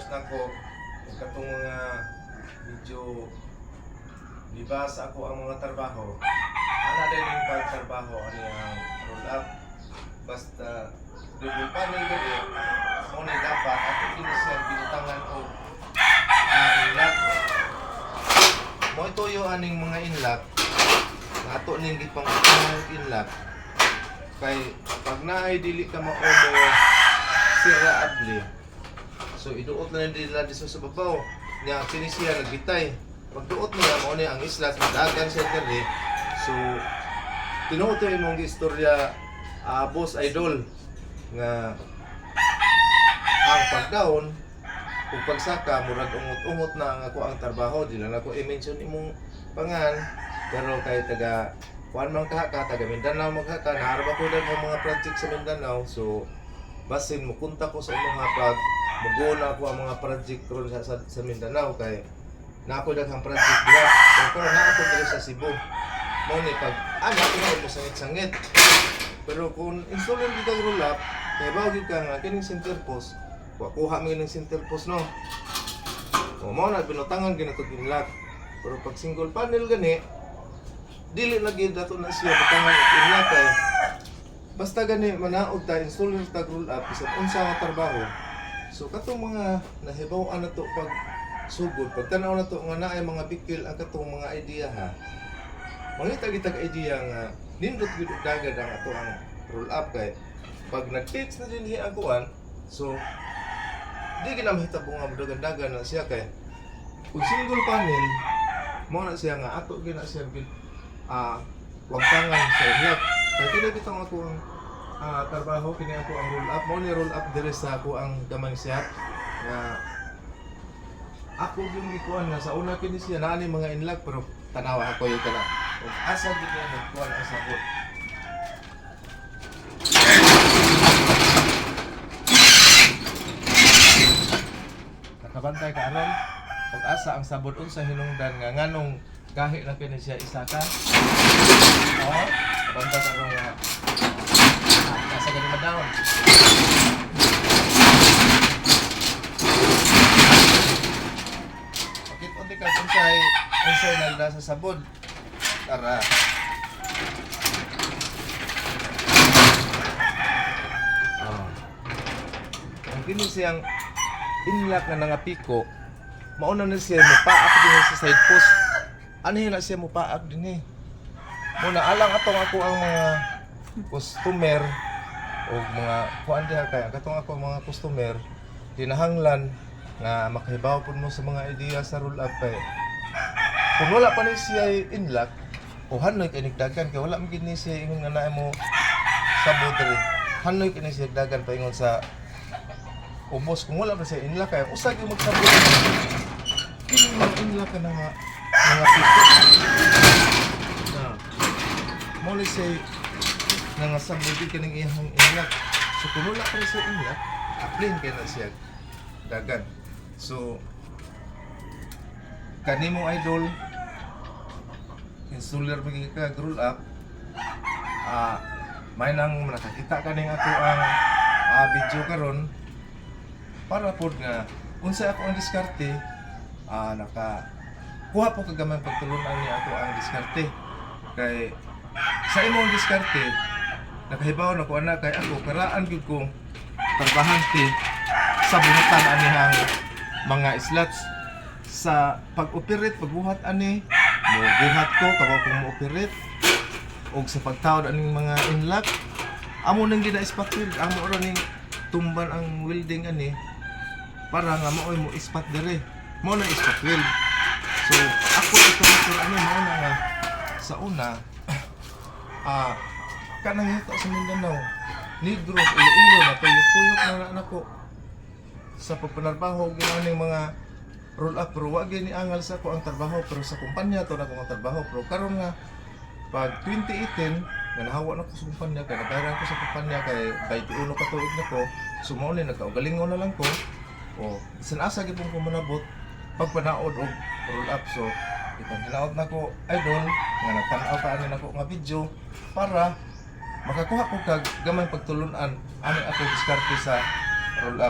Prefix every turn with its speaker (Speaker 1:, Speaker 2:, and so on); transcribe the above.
Speaker 1: viewers nako kung katong mga medyo libas ako ang mga trabaho. Ana din yung pagtrabaho ani ang roll up. Basta double panel gani mo ni dapat ako kinisa binutangan og inlock. Mo ituyo aning mga inlock. Ato ning gipang inlock. Kay pag naay dili ka ma-order sira abli. So iduot na nila dito sa babaw. Nya kini siya nagbitay. Pagduot niya mo ni ang islas dagan sa dali. So tinuod to imong istorya boss idol nga ang pagdaon ug pagsaka murag ungot-ungot na ang ako ang trabaho di lang ako i-mention imong pangan pero kay taga kuan man ka taga Mindanao maghaka naarba ko dag mga project sa Mindanao so basin mo kunta ko sa imong pag maguna ako ang mga project ron sa Mindanao kay na ako daghang project dira pero na ako diri sa Cebu mo ni pag ko mo sangit-sangit pero kung installer dito ang roll up kaya bagay ka nga kining center post kuha mo ng center post no o mo na binutangan ginatog inlock pero pag single panel gani dili lagi dato na siya butangan og inlock kay basta gani manaog ta installer tag roll up bisan unsa nga trabaho so katong mga nahibaw-an nato pag sugod pag tanaw nato nga naay mga bikil ang katong mga idea ha mangita gitag idea nga nindot gid og dagad ang ato ang roll up kay pag nag-fix na dinhi ang kuan so di gina mahitabo nga dagan-dagan na siya kay kung single panel mo na siya nga ato gina siya bil wagtangan sa inlock kay kini bitaw ako ang trabaho kini ako ang roll up mo ni roll up dire sa ako ang gamay siya nga ako yung gikuan na sa una kini siya naani mga inlock pero tanawa ako yung kana ug asa gid niya nagkuan asa ko nakabantay ka aron ug asa ang sabot unsa hinungdan nga nganong gahi na kini siya isa ka bantay ka aron nga asa gani madawon unti ka unsay nagda sa sabod tara ang kini siyang inlock na nangapiko mauna na siya mupaak din sa side post anihin na siya mupaak din muna alang atong ako ang mga customer o mga kuan diha kay katong ako mga customer dinahanglan nga makahibaw po mo sa mga idea sa roll up kay kung wala pa ni siya inlock o hanoy kay nigdagan kay wala magid ni siya ingon nga naa mo sa bodre hanoy kay ni siya dagan paingon sa ubos kung wala pa siya inlock kay usag yung magsabot kini man inlock ka na nga mga pito na mo ni siya nga sabot ka ng iyang inlock so kung wala pa siya inlock apply kay na siya dagan. So kanimo idol installer bagi ka roll up may nang nakakita kaning ako ang video karon para pod nga unsa ako ang diskarte naka kuha po kagamay pagtulunan ni ako ang diskarte kay sa imong diskarte nakahibaw na ko ana kay ako karaan gyud kong trabahante sa bunutan anihang mga slots sa pag-operate pagbuhat ani mo buhat ko kabaw kung mo-operate og sa pagtawad aning mga inlock amo nang gina-spot weld amo ra ning tumban ang welding ani para nga maoy mo ispat dire mo na spot weld so ako ito ani mo na nga sa una kanang hita sa Mindanao Negros Iloilo na tuyok-tuyok na nako sa pagpanarbaho ginaning mga roll up pero wag ni angal sa ko ang trabaho pero sa kumpanya to na ko ang trabaho pero karon nga pag 2018 nga nahawa na ko sa kumpanya kay nagayran ko sa kumpanya kay 21 ka tuig na ko sumo ni nagkaugalingon na lang ko o bisan asa gyud ko manabot pagpanaod og roll up so itong hinaot na ko idol nga nagtan-aw pa ani nako nga video para makakuha ko kag gamay pagtulunan ani ako diskarte sa roll up.